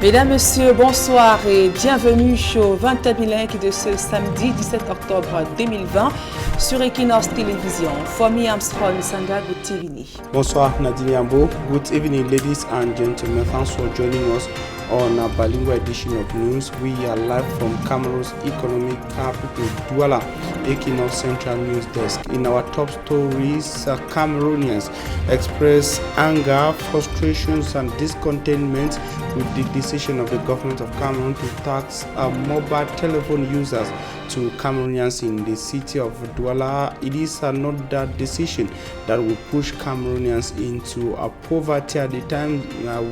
Mesdames, Messieurs, bonsoir et bienvenue au 21 link de ce samedi 17 octobre 2020 sur Equinox Télévision. Fomi Armstrong, Sanga, good evening. Bonsoir Nadine Yambo. Good evening, ladies and gentlemen. Thanks for joining us on a bilingual edition of news. We are live from Cameroon's economic capital, Douala, Equinox Central News Desk. In our top stories, Cameroonians express anger, frustrations, and discontentment with the decision of the government of Cameroon to tax mobile telephone users to Cameroonians in the city of Douala. It is another decision that will push Cameroonians into poverty at the time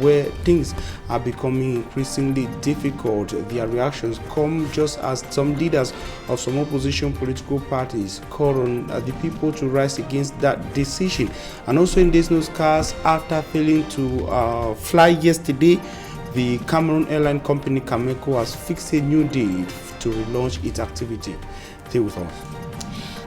where things are becoming increasingly difficult. Their reactions come just as some leaders of some opposition political parties call on the people to rise against that decision. And also in this newscast, after failing to fly yesterday, the Cameroon airline company Cameco has fixed a new date to relaunch its activity. Stay with us.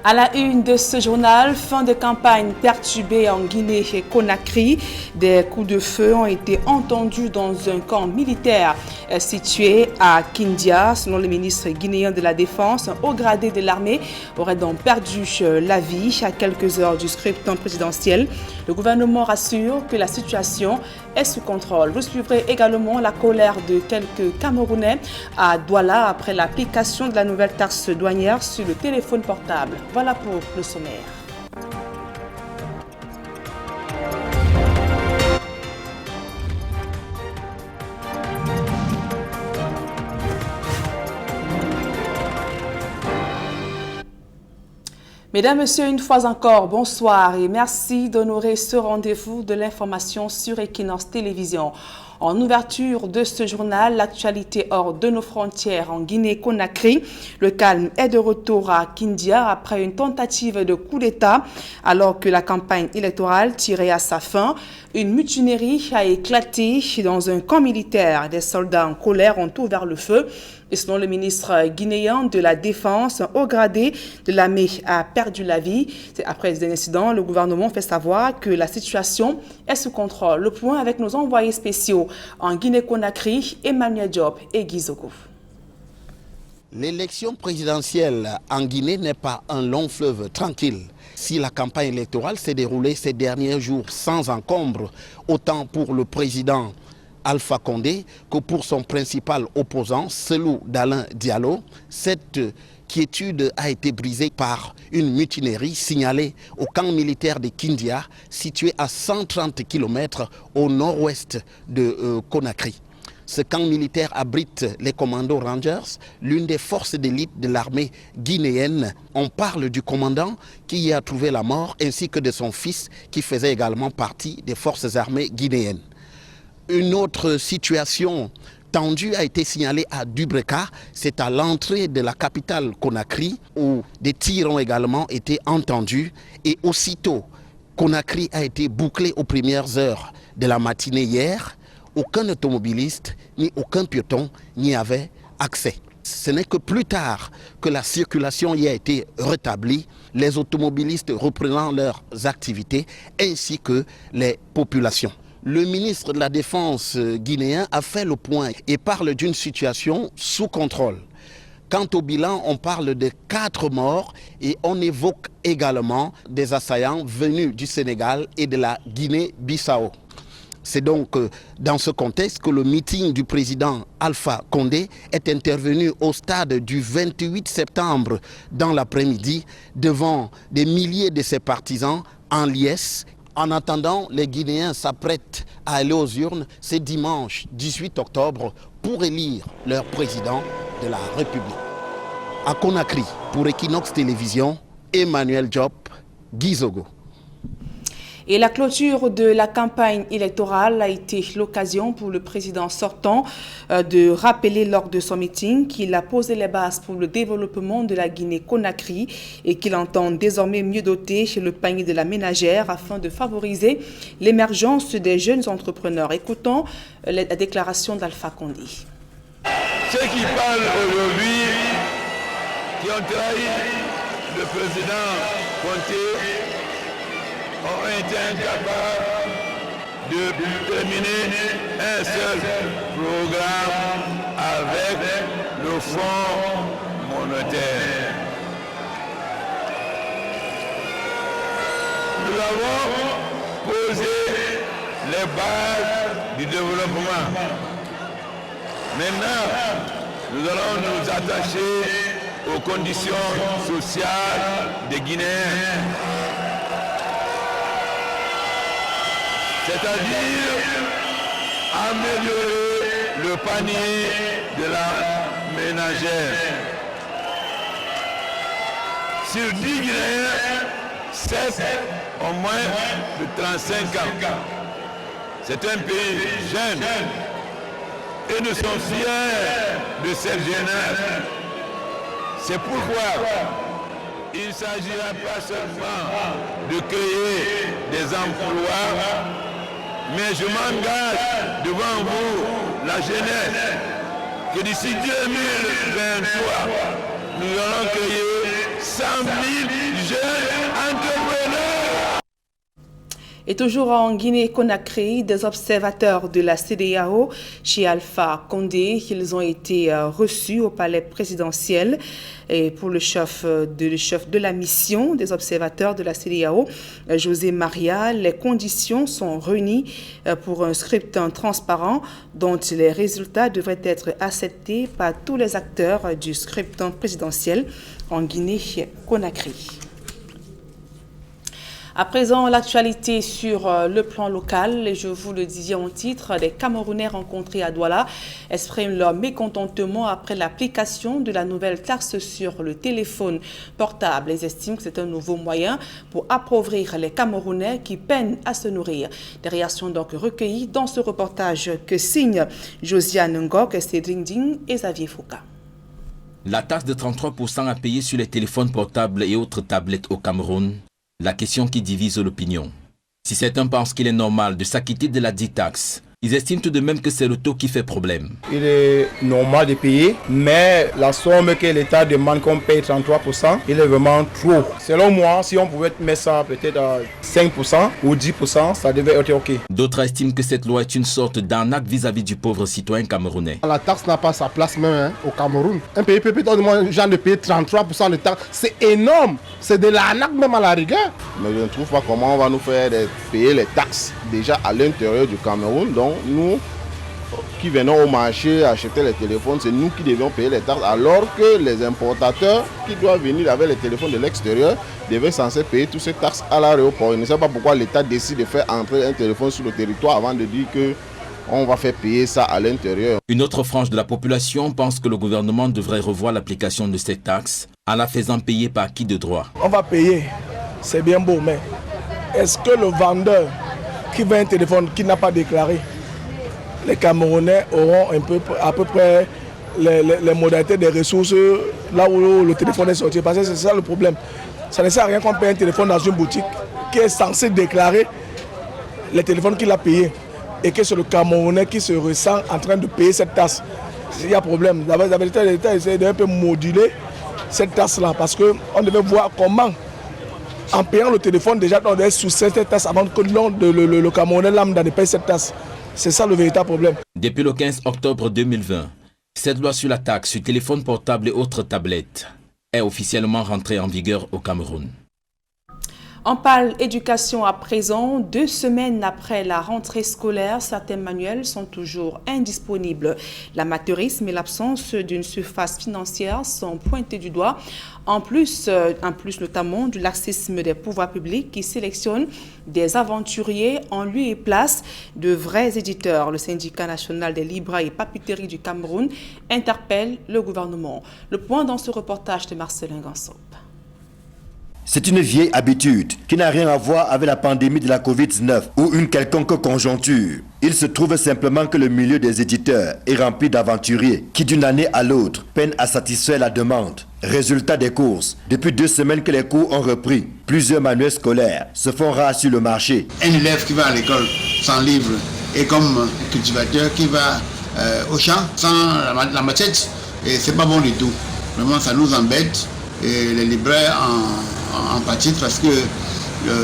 À la une de ce journal, fin de campagne perturbée en Guinée et Conakry. Des coups de feu ont été entendus dans un camp militaire situé à Kindia. Selon le ministre guinéen de la Défense, un haut gradé de l'armée aurait donc perdu la vie à quelques heures du scrutin présidentiel. Le gouvernement rassure que la situation est sous contrôle. Vous suivrez également la colère de quelques Camerounais à Douala après l'application de la nouvelle taxe douanière sur le téléphone portable. Voilà pour le sommaire. Mesdames, Messieurs, une fois encore, bonsoir et merci d'honorer ce rendez-vous de l'information sur Equinox Télévision. En ouverture de ce journal, l'actualité hors de nos frontières en Guinée-Conakry. Le calme est de retour à Kindia après une tentative de coup d'État. Alors que la campagne électorale tirait à sa fin, une mutinerie a éclaté dans un camp militaire. Des soldats en colère ont ouvert le feu. Et selon le ministre guinéen de la Défense, un haut gradé de l'armée a perdu la vie. Après les incidents, le gouvernement fait savoir que la situation est sous contrôle. Le point avec nos envoyés spéciaux en Guinée-Conakry, Emmanuel Diop et Guy Zogo. L'élection présidentielle en Guinée n'est pas un long fleuve tranquille. Si la campagne électorale s'est déroulée ces derniers jours sans encombre, autant pour le président Alpha Condé que pour son principal opposant, Selou Dalein Diallo, cette quiétude a été brisée par une mutinerie signalée au camp militaire de Kindia, situé à 130 km au nord-ouest de Conakry. Ce camp militaire abrite les commandos Rangers, l'une des forces d'élite de l'armée guinéenne. On parle du commandant qui y a trouvé la mort, ainsi que de son fils qui faisait également partie des forces armées guinéennes. Une autre situation tendue a été signalée à Dubreka, c'est à l'entrée de la capitale Conakry, où des tirs ont également été entendus. Et aussitôt, Conakry a été bouclé aux premières heures de la matinée hier. Aucun automobiliste ni aucun piéton n'y avait accès. Ce n'est que plus tard que la circulation y a été rétablie, les automobilistes reprenant leurs activités ainsi que les populations. Le ministre de la Défense guinéen a fait le point et parle d'une situation sous contrôle. Quant au bilan, on parle de 4 morts et on évoque également des assaillants venus du Sénégal et de la Guinée-Bissau. C'est donc dans ce contexte que le meeting du président Alpha Condé est intervenu au stade du 28 septembre dans l'après-midi devant des milliers de ses partisans en liesse. En attendant, les Guinéens s'apprêtent à aller aux urnes ce dimanche 18 octobre pour élire leur président de la République. À Conakry, pour Equinox Télévision, Emmanuel Diop, Guy Zogo. Et la clôture de la campagne électorale a été l'occasion pour le président sortant de rappeler lors de son meeting qu'il a posé les bases pour le développement de la Guinée-Conakry et qu'il entend désormais mieux doter le panier de la ménagère afin de favoriser l'émergence des jeunes entrepreneurs. Écoutons la déclaration d'Alpha Condé. Ceux qui parlent aujourd'hui, qui ont trahi le président Conté, ont été incapables de terminer un seul programme avec le Fonds monétaire. Nous avons posé les bases du développement. Maintenant, nous allons nous attacher aux conditions sociales des Guinéens. C'est-à-dire améliorer le panier de la ménagère. Sur 10 Guinéens, 7 ont moins de 35 ans. C'est un pays jeune et nous sommes fiers de cette jeunesse. C'est pourquoi il ne s'agira pas seulement de créer des emplois, mais je m'engage devant vous, la jeunesse, que d'ici 2023, nous allons créer 100 000 jeunes entrepreneurs. Et toujours en Guinée-Conakry, des observateurs de la CEDEAO chez Alpha Condé, ils ont été reçus au palais présidentiel. Et pour le chef de la mission des observateurs de la CEDEAO, José Maria, les conditions sont réunies pour un scrutin transparent dont les résultats devraient être acceptés par tous les acteurs du scrutin présidentiel en Guinée-Conakry. À présent, l'actualité sur le plan local. Je vous le disais en titre, les Camerounais rencontrés à Douala expriment leur mécontentement après l'application de la nouvelle taxe sur le téléphone portable. Ils estiment que c'est un nouveau moyen pour appauvrir les Camerounais qui peinent à se nourrir. Des réactions donc recueillies dans ce reportage que signent Josiane Ngok, Cédric Ding et Xavier Foucault. La taxe de 33% à payer sur les téléphones portables et autres tablettes au Cameroun. La question qui divise l'opinion. Si certains pensent qu'il est normal de s'acquitter de la dite taxe, ils estiment tout de même que c'est le taux qui fait problème. Il est normal de payer, mais la somme que l'État demande qu'on paye 33%, il est vraiment trop. Selon moi, si on pouvait mettre ça peut-être à 5% ou 10%, ça devait être OK. D'autres estiment que cette loi est une sorte d'arnaque vis-à-vis du pauvre citoyen camerounais. La taxe n'a pas sa place même au Cameroun. Un pays peut demander aux gens de payer 33% de taxe. C'est énorme. C'est de l'arnaque même à la rigueur. Mais je ne trouve pas comment on va nous faire payer les taxes déjà à l'intérieur du Cameroun. Donc nous qui venons au marché acheter les téléphones, c'est nous qui devions payer les taxes, alors que les importateurs qui doivent venir avec les téléphones de l'extérieur devaient censés payer toutes ces taxes à l'aéroport. Je ne sais pas pourquoi l'État décide de faire entrer un téléphone sur le territoire avant de dire que on va faire payer ça à l'intérieur. Une autre frange de la population pense que le gouvernement devrait revoir l'application de cette taxe en la faisant payer par qui de droit. On va payer, c'est bien beau, mais est-ce que le vendeur qui vend un téléphone qui n'a pas déclaré, les Camerounais auront à peu près les modalités des ressources là où le téléphone est sorti? Parce que c'est ça le problème. Ça ne sert à rien qu'on paye un téléphone dans une boutique qui est censé déclarer les téléphones qu'il a payés et que c'est le Camerounais qui se ressent en train de payer cette taxe. Il y a problème. L'État essaie d'un peu moduler cette taxe-là parce qu'on devait voir comment, en payant le téléphone, déjà on devait sous cette taxe avant que le Camerounais lambda ne paye cette taxe. C'est ça le véritable problème. Depuis le 15 octobre 2020, cette loi sur la taxe sur téléphone portable et autres tablettes est officiellement rentrée en vigueur au Cameroun. On parle éducation à présent. 2 semaines après la rentrée scolaire, certains manuels sont toujours indisponibles. L'amateurisme et l'absence d'une surface financière sont pointés du doigt. En plus notamment du laxisme des pouvoirs publics qui sélectionnent des aventuriers en lieu et place de vrais éditeurs. Le syndicat national des libraires et papeteries du Cameroun interpelle le gouvernement. Le point dans ce reportage de Marcelin Gansop. C'est une vieille habitude qui n'a rien à voir avec la pandémie de la Covid-19 ou une quelconque conjoncture. Il se trouve simplement que le milieu des éditeurs est rempli d'aventuriers qui d'une année à l'autre peinent à satisfaire la demande. Résultat des courses, depuis 2 semaines que les cours ont repris, plusieurs manuels scolaires se font rares sur le marché. Un élève qui va à l'école sans livre et comme cultivateur qui va au champ sans la machette, et c'est pas bon du tout. Vraiment ça nous embête et les libraires en partie parce que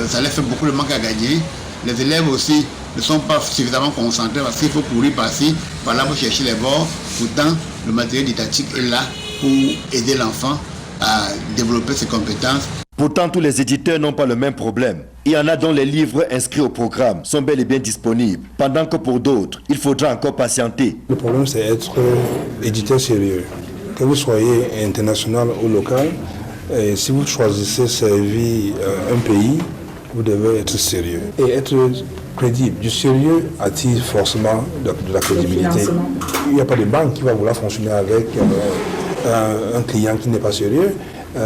ça leur fait beaucoup de manque à gagner. Les élèves aussi ne sont pas suffisamment concentrés parce qu'il faut courir par-ci, par-là pour chercher les bords. Pourtant, le matériel didactique est là pour aider l'enfant à développer ses compétences. Pourtant, tous les éditeurs n'ont pas le même problème. Il y en a dont les livres inscrits au programme sont bel et bien disponibles, pendant que pour d'autres, il faudra encore patienter. Le problème, c'est être éditeur sérieux. Que vous soyez international ou local, et si vous choisissez servir un pays, vous devez être sérieux et être crédible. Du sérieux attire forcément de la crédibilité. Il n'y a pas de banque qui va vouloir fonctionner avec un client qui n'est pas sérieux.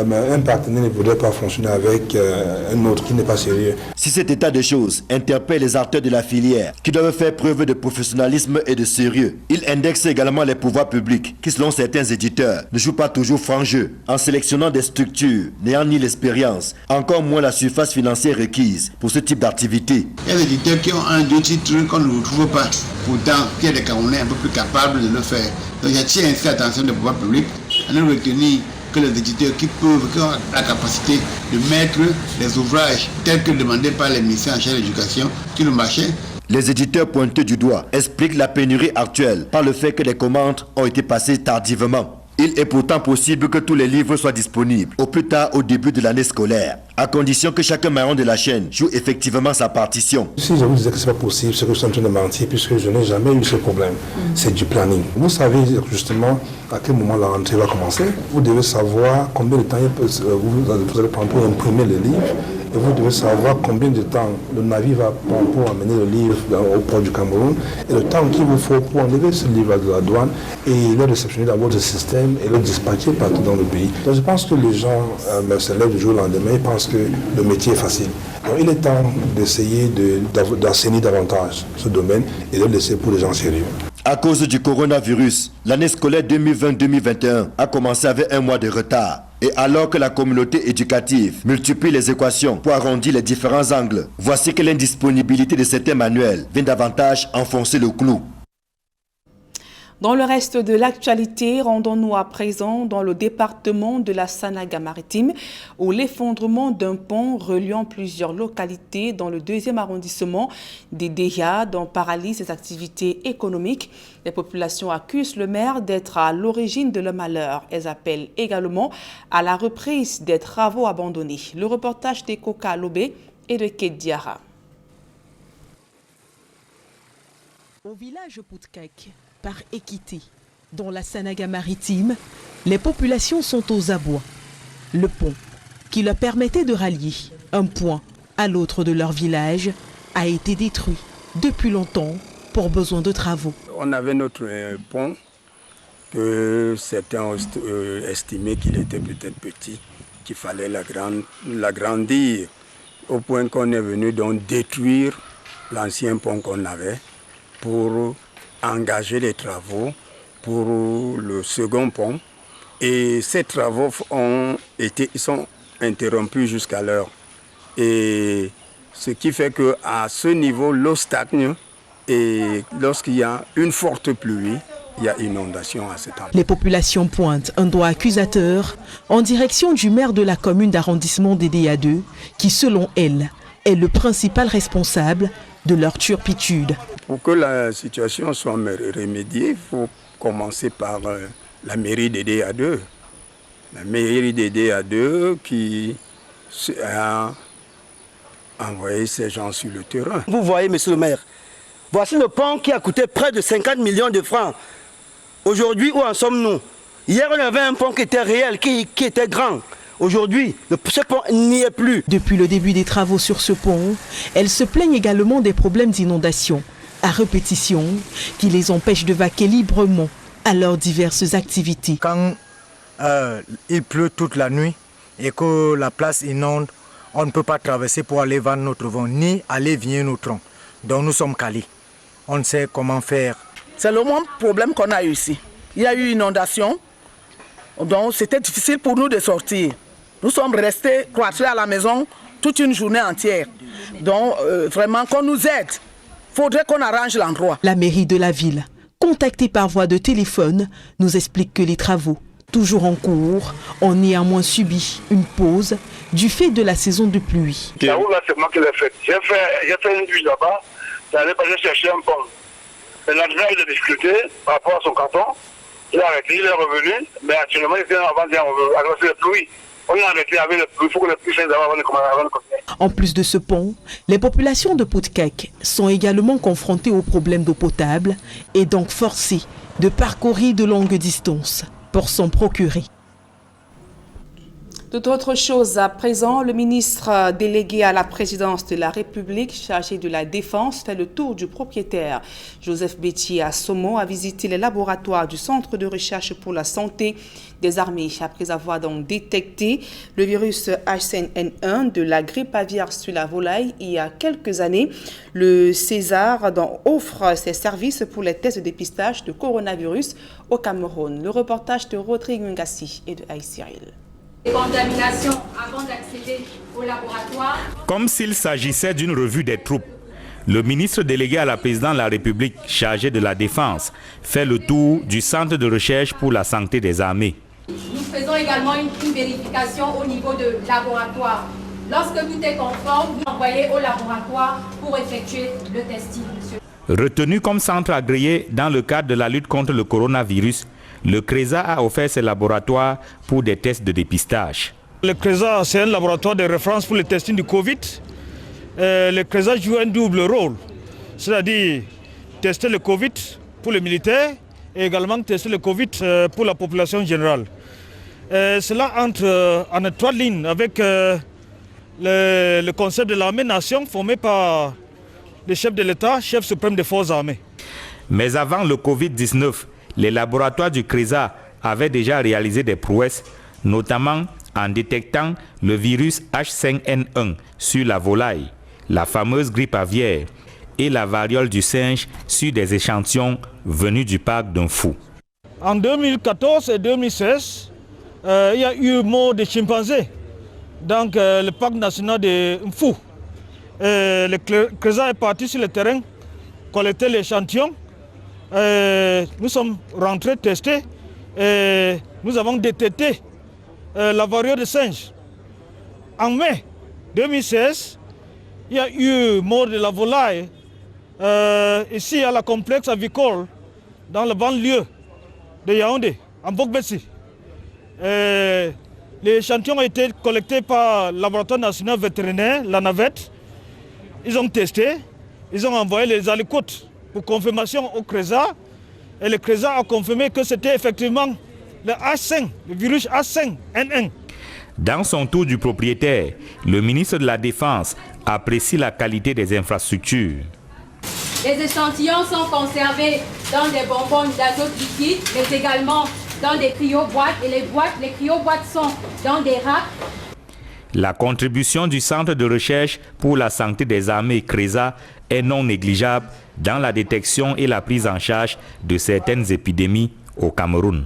Mais un partenaire ne voudrait pas fonctionner avec un autre qui n'est pas sérieux. Si cet état de choses interpelle les acteurs de la filière, qui doivent faire preuve de professionnalisme et de sérieux, il indexe également les pouvoirs publics, qui selon certains éditeurs, ne jouent pas toujours franc jeu, en sélectionnant des structures n'ayant ni l'expérience, encore moins la surface financière requise pour ce type d'activité. Il y a des éditeurs qui ont un, deux titres qu'on ne retrouve pas, pourtant il y a des Camerounais un peu plus capables de le faire. Donc j'attire ainsi l'attention des pouvoirs publics à ne retenir que les éditeurs qui ont la capacité de mettre les ouvrages tels que demandés par les ministères en charge de l'éducation sur le marché. Les éditeurs pointés du doigt expliquent la pénurie actuelle par le fait que les commandes ont été passées tardivement. Il est pourtant possible que tous les livres soient disponibles au plus tard au début de l'année scolaire, à condition que chaque maillon de la chaîne joue effectivement sa partition. Si je vous disais que ce n'est pas possible, c'est que je suis en train de mentir puisque je n'ai jamais eu ce problème. C'est du planning. Vous savez justement à quel moment la rentrée va commencer. Vous devez savoir combien de temps vous allez prendre pour imprimer les livres. Et vous devez savoir combien de temps le navire va prendre pour amener le livre au port du Cameroun et le temps qu'il vous faut pour enlever ce livre de la douane et le réceptionner dans votre système et le dispatcher partout dans le pays. Donc je pense que les gens se lèvent du jour au lendemain et pensent que le métier est facile. Donc il est temps d'essayer d'assainir davantage ce domaine et de le laisser pour les gens sérieux. À cause du coronavirus, l'année scolaire 2020-2021 a commencé avec un mois de retard. Et alors que la communauté éducative multiplie les équations pour arrondir les différents angles, voici que l'indisponibilité de certains manuels vient davantage enfoncer le clou. Dans le reste de l'actualité, rendons-nous à présent dans le département de la Sanaga-Maritime où l'effondrement d'un pont reliant plusieurs localités dans le 2e arrondissement des Déa paralyse les activités économiques. Les populations accusent le maire d'être à l'origine de leur malheur. Elles appellent également à la reprise des travaux abandonnés. Le reportage d'Ekoka Lobé et de Kediara. Au village Poutkak, par équité, dans la Sanaga-Maritime, les populations sont aux abois. Le pont, qui leur permettait de rallier un point à l'autre de leur village, a été détruit depuis longtemps pour besoin de travaux. On avait notre pont que certains ont estimé qu'il était peut-être petit, qu'il fallait l'agrandir, au point qu'on est venu donc détruire l'ancien pont qu'on avait pour engager les travaux pour le second pont. Et ces travaux sont interrompus jusqu'à l'heure. Et ce qui fait qu'à ce niveau, l'eau stagne et lorsqu'il y a une forte pluie, il y a inondation à cet endroit. Les populations pointent un doigt accusateur en direction du maire de la commune d'arrondissement des DA2 qui, selon elle, est le principal responsable de leur turpitude. Pour que la situation soit remédiée, il faut commencer par la mairie des DA2. La mairie des DA2 qui a envoyé ces gens sur le terrain. Vous voyez, monsieur le maire, voici le pont qui a coûté près de 50 millions de francs. Aujourd'hui, où en sommes-nous? Hier, on avait un pont qui était réel, qui était grand. Aujourd'hui, ce pont n'y est plus. Depuis le début des travaux sur ce pont, elles se plaignent également des problèmes d'inondation à répétition qui les empêchent de vaquer librement à leurs diverses activités. Quand il pleut toute la nuit et que la place inonde, on ne peut pas traverser pour aller vendre notre vin, ni aller vigner nos troncs. Donc nous sommes calés. On ne sait comment faire. C'est le même problème qu'on a eu ici. Il y a eu inondation, donc c'était difficile pour nous de sortir. Nous sommes restés cloîtrés à la maison toute une journée entière. Donc vraiment qu'on nous aide. Il faudrait qu'on arrange l'endroit. La mairie de la ville, contactée par voie de téléphone, nous explique que les travaux, toujours en cours, ont néanmoins subi une pause du fait de la saison de pluie. La route là, c'est moi qui l'ai faite. J'ai fait une nuit là-bas. Il allait passer chercher un pont. Maintenant, il a eu des difficultés par rapport à son canton. Il a arrêté, il est revenu, mais actuellement, il était avant d'annoncer le pluie. On a arrêté avec le pluie, il faut que le pluie s'aille avant de continuer. En plus de ce pont, les populations de Poutkek sont également confrontées aux problèmes d'eau potable et donc forcées de parcourir de longues distances pour s'en procurer. D'autres choses à présent, le ministre délégué à la présidence de la République chargé de la Défense fait le tour du propriétaire. Joseph Bétier à Somo a visité les laboratoires du Centre de recherche pour la santé des armées après avoir donc détecté le virus H5N1 de la grippe aviaire sur la volaille il y a quelques années. Le César offre ses services pour les tests de dépistage de coronavirus au Cameroun. Le reportage de Rodrigue Ngassi et de Aïe Cyril. Contamination avant d'accéder au laboratoire. Comme s'il s'agissait d'une revue des troupes, le ministre délégué à la présidence de la République chargé de la Défense fait le tour du Centre de recherche pour la santé des armées. Nous faisons également une vérification au niveau de laboratoire. Lorsque tout est conforme, vous envoyez au laboratoire pour effectuer le testing. Retenu comme centre agréé dans le cadre de la lutte contre le coronavirus, le CRESA a offert ses laboratoires pour des tests de dépistage. Le CRESA, c'est un laboratoire de référence pour le testing du Covid. Le CRESA joue un double rôle, c'est-à-dire tester le Covid pour les militaires et également tester le Covid pour la population générale. Cela entre en étroite ligne avec le concept de l'armée-nation formé par le chef de l'État, chef suprême des forces armées. Mais avant le Covid-19, les laboratoires du CRESA avaient déjà réalisé des prouesses, notamment en détectant le virus H5N1 sur la volaille, la fameuse grippe aviaire et la variole du singe sur des échantillons venus du parc d'un fou. En 2014 et 2016, il y a eu mort de chimpanzés dans le parc national de Mfou. Le CRESA est parti sur le terrain, collecter l'échantillon. Nous sommes rentrés tester et nous avons détecté la variole de singe. En mai 2016, il y a eu mort de la volaille ici à la complexe avicole dans le banlieue de Yaoundé, en Bogbessi. L'échantillon a été collecté par le laboratoire national vétérinaire, la navette. Ils ont testé, ils ont envoyé les alicotes pour confirmation au CRESA. Et le CRESA a confirmé que c'était effectivement le H5, le virus H5N1. Dans son tour du propriétaire, le ministre de la Défense apprécie la qualité des infrastructures. Les échantillons sont conservés dans des bonbonnes d'azote liquide, mais également dans des cryoboîtes. Et les cryoboîtes sont dans des racks. La contribution du Centre de recherche pour la santé des armées CRESA est non négligeable dans la détection et la prise en charge de certaines épidémies au Cameroun.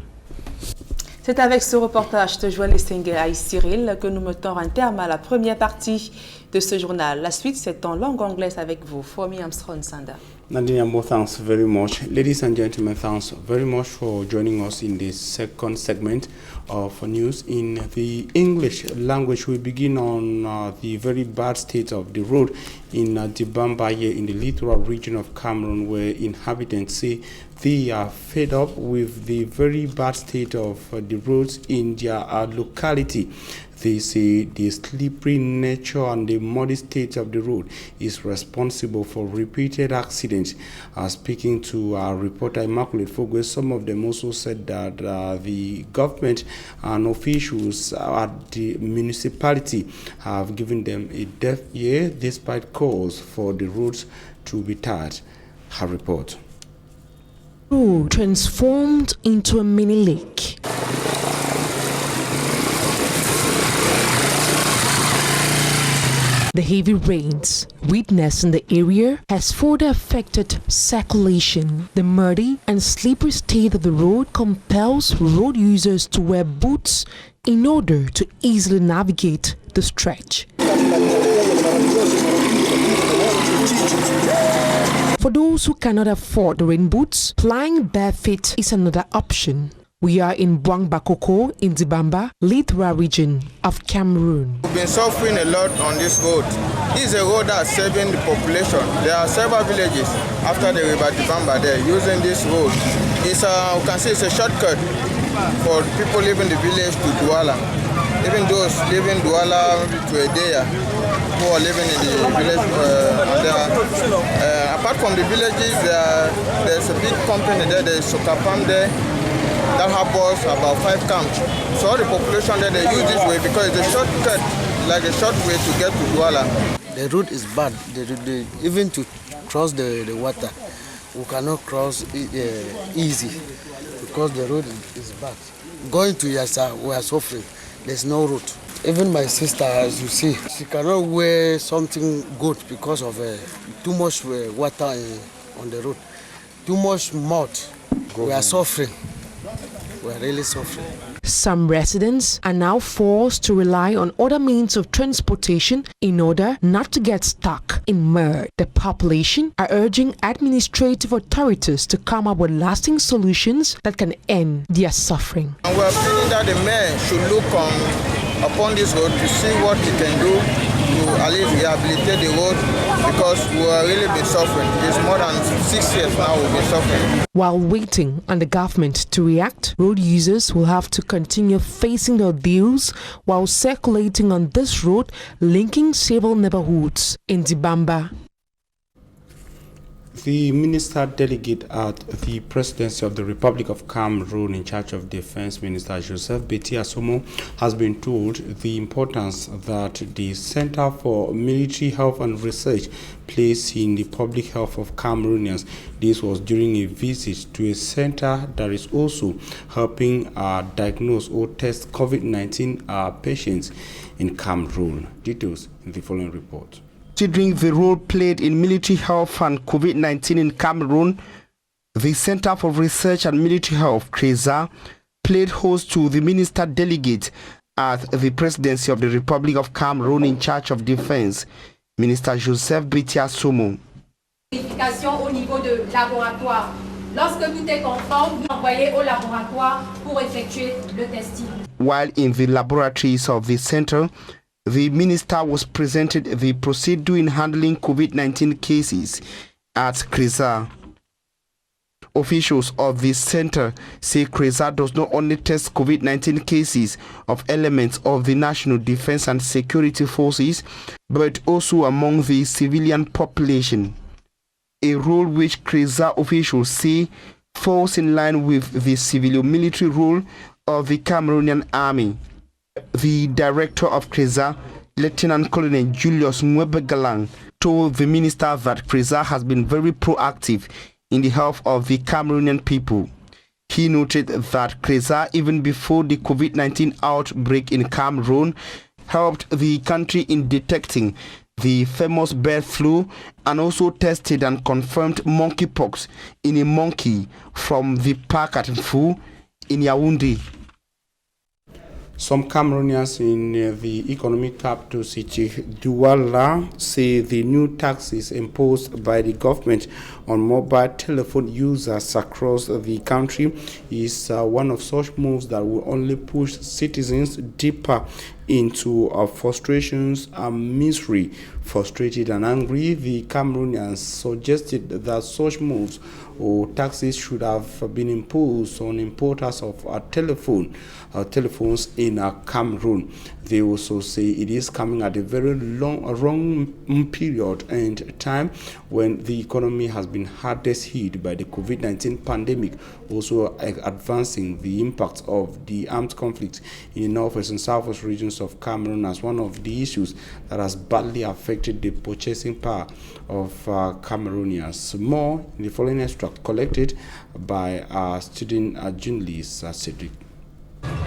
C'est avec ce reportage de Joël Essengue à Cyril que nous mettons un terme à la première partie de ce journal. La suite, c'est en langue anglaise avec vous, Fomi Armstrong Sanda. Nadine Ambo, thanks very much. Ladies and gentlemen, thanks very much for joining us in this second segment of news in the English language. We begin on the very bad state of the road in Dibamba here in the littoral region of Cameroon, where inhabitants say they are fed up with the very bad state of the roads in their locality. They say the slippery nature and the muddy state of the road is responsible for repeated accidents. Speaking to our reporter Immaculate Fogwe, some of them also said that the government and officials at the municipality have given them a deaf ear despite calls for the roads to be tarred. Her report. Road transformed into a mini lake. The heavy rains witnessed in the area has further affected circulation. The muddy and slippery state of the road compels road users to wear boots in order to easily navigate the stretch. For those who cannot afford the rain boots, flying barefoot is another option. We are in Boang Bakoko in Dibamba, littoral region of Cameroon. We've been suffering a lot on this road. It's a road that's serving the population. There are several villages after the river Dibamba there using this road. It's we can say it's a shortcut for people living in the village to Douala. Even those living in Douala to Edea, who are living in the village. Apart from the villages, there's a big company there, there's Sokapam there, that have about 5 camps. So all the population there, they use this way because it's a shortcut, like a short way to get to Douala. The road is bad, even to cross the water, we cannot cross easy because the road is bad. Going to Yassa, we are suffering. There's no road. Even my sister, as you see, she cannot wear something good because of too much water on the road. Too much mud. We are suffering. We are really suffering. Some residents are now forced to rely on other means of transportation in order not to get stuck in mud. The population are urging administrative authorities to come up with lasting solutions that can end their suffering. And we are feeling that the mayor should look upon this road to see what he can do to at least rehabilitate the road because we are really been suffering. It's more than 6 years now we've been suffering. While waiting on the government to react, road users will have to continue facing the ordeals while circulating on this road linking several neighborhoods in Dibamba. The minister delegate at the presidency of the Republic of Cameroon in charge of Defense, Minister Joseph Betty Asomo, has been told the importance that the Center for Military Health and Research plays in the public health of Cameroonians. This was during a visit to a center that is also helping diagnose or test COVID-19 patients in Cameroon. Details in the following report. Considering the role played in military health and COVID-19 in Cameroon, the Center for Research and Military Health, CRESA, played host to the minister delegate at the presidency of the Republic of Cameroon in charge of defense, Minister Joseph Betty Asomo. Au niveau de laboratoire. Lorsque tout est conforme, vous envoyez au laboratoire pour effectuer le testing. While in the laboratories of the center, the minister was presented the procedure in handling COVID-19 cases at CRESA. Officials of the center say CRESA does not only test COVID-19 cases of elements of the national defense and security forces, but also among the civilian population, a role which CRESA officials say falls in line with the civil-military role of the Cameroonian army. The director of CRESA, Lieutenant Colonel Julius Mwebegalang, told the minister that CRESA has been very proactive in the health of the Cameroonian people. He noted that CRESA, even before the COVID-19 outbreak in Cameroon, helped the country in detecting the famous bird flu and also tested and confirmed monkeypox in a monkey from the park at Mfu in Yaoundé. Some Cameroonians in the economic capital city, Douala, say the new taxes imposed by the government on mobile telephone users across the country is one of such moves that will only push citizens deeper into frustrations and misery. Frustrated and angry, the Cameroonians suggested that such moves or taxes should have been imposed on importers of telephones in Cameroon. They also say it is coming at a very wrong period and time when the economy has been hardest hit by the COVID-19 pandemic, also advancing the impact of the armed conflict in the northwest and southwest regions of Cameroon as one of the issues that has badly affected the purchasing power of Cameroonians. More in the following extract collected by our student journalist Cedric.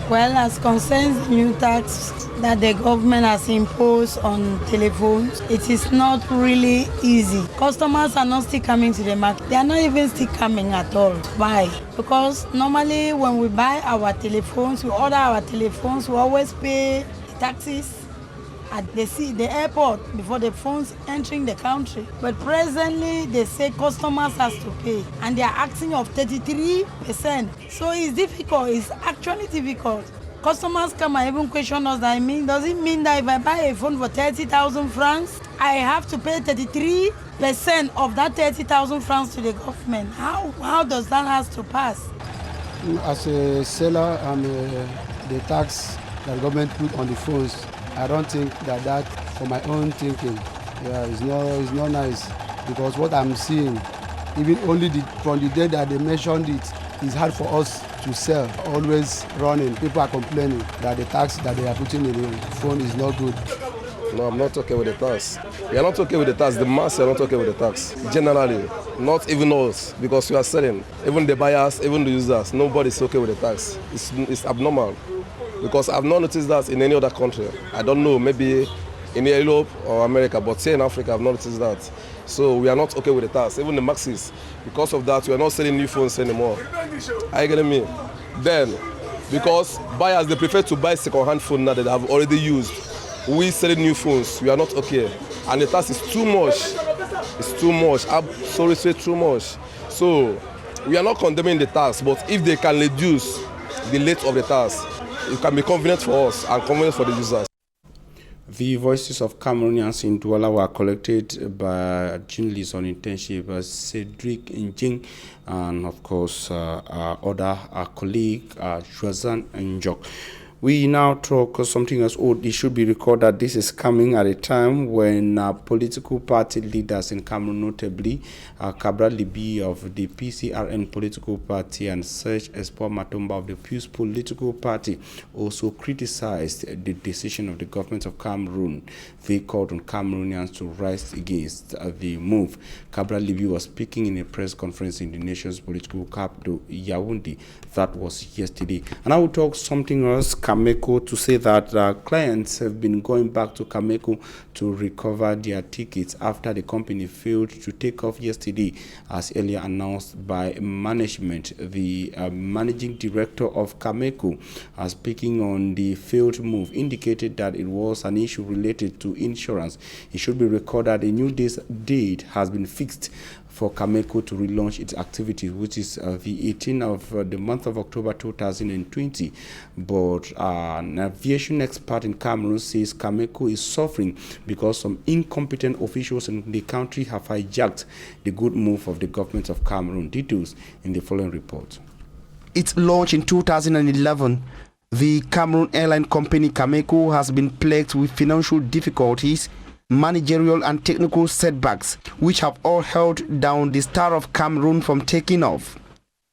Well, as concerns the new tax that the government has imposed on telephones, it is not really easy. Customers are not still coming to the market. They are not even still coming at all to buy. Because normally when we buy our telephones, we order our telephones, we always pay the taxes at the airport before the phones entering the country. But presently, they say customers has to pay, and they are asking of 33%. So it's difficult. It's actually difficult. Customers come and even question us. Does it mean that if I buy a phone for 30,000 francs, I have to pay 33% of that 30,000 francs to the government. How does that have to pass? As a seller and the tax that the government put on the phones, I don't think that for my own thinking, it's not nice, because what I'm seeing, even only from the day that they mentioned it, it's hard for us to sell. Always running. People are complaining that the tax that they are putting in the phone is not good. No, I'm not okay with the tax. We are not okay with the tax. The mass are not okay with the tax. Generally, not even us, because we are selling. Even the buyers, even the users, nobody's okay with the tax. It's abnormal, because I've not noticed that in any other country. I don't know, maybe in Europe or America, but here in Africa, I've not noticed that. So we are not okay with the tax. Even the maxis, because of that, we are not selling new phones anymore. Are you getting me? Then, because buyers, they prefer to buy second-hand phone now that they have already used. We selling new phones, we are not okay. And the tax is too much. It's too much, absolutely too much. So we are not condemning the tax, but if they can reduce the rate of the tax, it can be convenient for us and convenient for the users. The voices of Cameroonians in Douala were collected by journalists on internship, Cedric Njing, and of course our other colleague, Joazan Njok. We now talk something else. It should be recorded that this is coming at a time when political party leaders in Cameroon, notably Cabral Libi of the PCRN political party and Serge Espoir Matomba of the Pews political party, also criticized the decision of the government of Cameroon. They called on Cameroonians to rise against the move. Cabral Libi was speaking in a press conference in the nation's political capital, Yaoundé. That was yesterday. And I will talk something else. Cameco, to say that clients have been going back to Cameco to recover their tickets after the company failed to take off yesterday, as earlier announced by management. The managing director of Cameco, speaking on the failed move, indicated that it was an issue related to insurance. It should be recorded that a new date has been fixed for Cameco to relaunch its activities, which is the 18th of the month of October 2020. But an aviation expert in Cameroon says Cameco is suffering because some incompetent officials in the country have hijacked the good move of the government of Cameroon. Details in the following report. Its launch in 2011, the Cameroon airline company Cameco has been plagued with financial difficulties, managerial and technical setbacks, which have all held down the Star of Cameroon from taking off.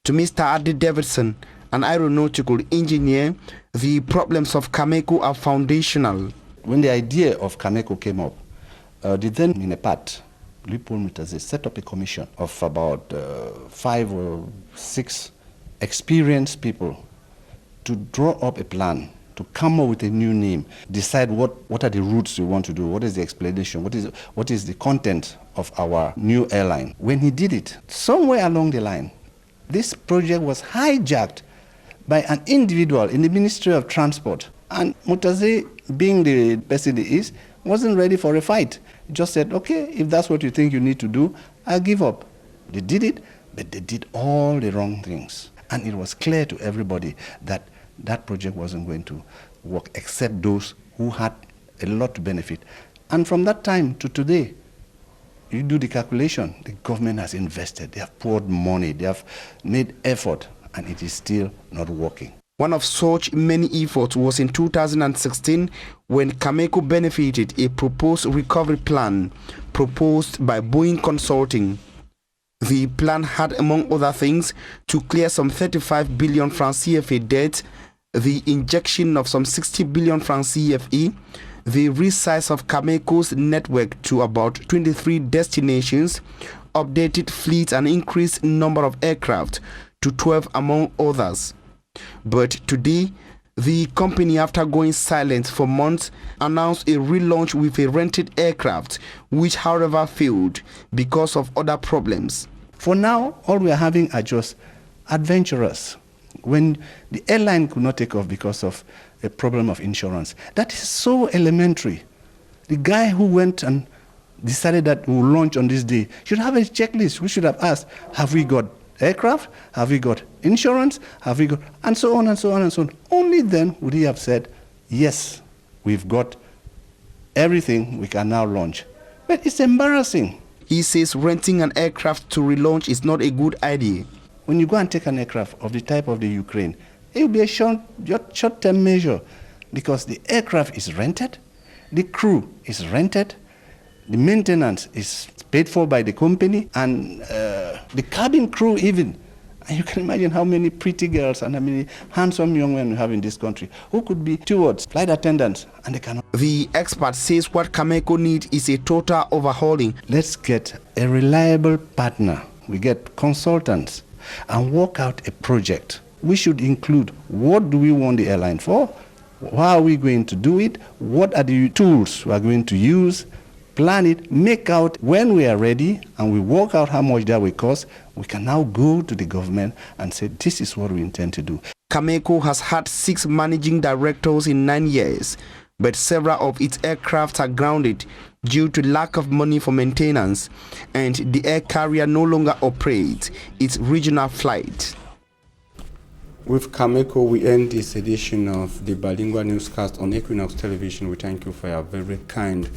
To Mr. Adi Davidson, an aeronautical engineer, the problems of Cameco are foundational. When the idea of Cameco came up, the then Minepat, Louis-Paul Mutaze, set up a commission of about 5 or 6 experienced people to draw up a plan, to come up with a new name, decide what are the routes we want to do, what is the explanation, what is the content of our new airline. When he did it, somewhere along the line, this project was hijacked by an individual in the Ministry of Transport. And Mutaze, being the person he is, wasn't ready for a fight. He just said, okay, if that's what you think you need to do, I'll give up. They did it, but they did all the wrong things. And it was clear to everybody that that project wasn't going to work, except those who had a lot to benefit. And from that time to today, you do the calculation, the government has invested, they have poured money, they have made effort, and it is still not working. One of such many efforts was in 2016 when Cameco benefited a proposed recovery plan proposed by Boeing Consulting. The plan had, among other things, to clear some 35 billion francs CFA debt, the injection of some 60 billion francs CFE, the resize of Cameco's network to about 23 destinations, updated fleet and increased number of aircraft to 12 among others. But today, the company, after going silent for months, announced a relaunch with a rented aircraft, which however failed because of other problems. For now, all we are having are just adventurers. When the airline could not take off because of a problem of insurance, that is so elementary. The guy who went and decided that we will launch on this day should have a checklist. We should have asked, have we got aircraft? Have we got insurance? Have we got, and so on and so on and so on. Only then would he have said, yes, we've got everything, we can now launch. But it's embarrassing. He says renting an aircraft to relaunch is not a good idea. When you go and take an aircraft of the type of the Ukraine, it will be a short-term measure because the aircraft is rented, the crew is rented, the maintenance is paid for by the company, and the cabin crew even. And you can imagine how many pretty girls and how many handsome young men we have in this country who could be stewards, flight attendants, and they cannot. The expert says what Cameco needs is a total overhauling. Let's get a reliable partner. We get consultants and work out a project. We should include what do we want the airline for, how are we going to do it, what are the tools we are going to use, plan it, make out when we are ready, and we work out how much that will cost. We can now go to the government and say, this is what we intend to do. Cameco has had 6 managing directors in 9 years, but several of its aircraft are grounded due to lack of money for maintenance, and the air carrier no longer operates its regional flight. With Cameco, we end this edition of the Bilingual Newscast on Equinox Television. We thank you for your very kind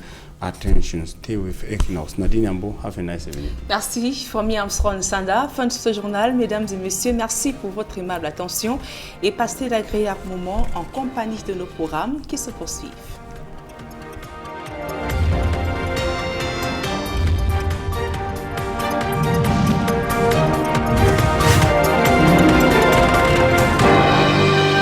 attention. Stay with Equinox. Nadine Ambo, have a nice evening. Merci, Fomi Armstrong Sanda. Fin de ce journal, mesdames et messieurs, merci pour votre aimable attention et passez d'agréables moments en compagnie de nos programmes qui se poursuivent.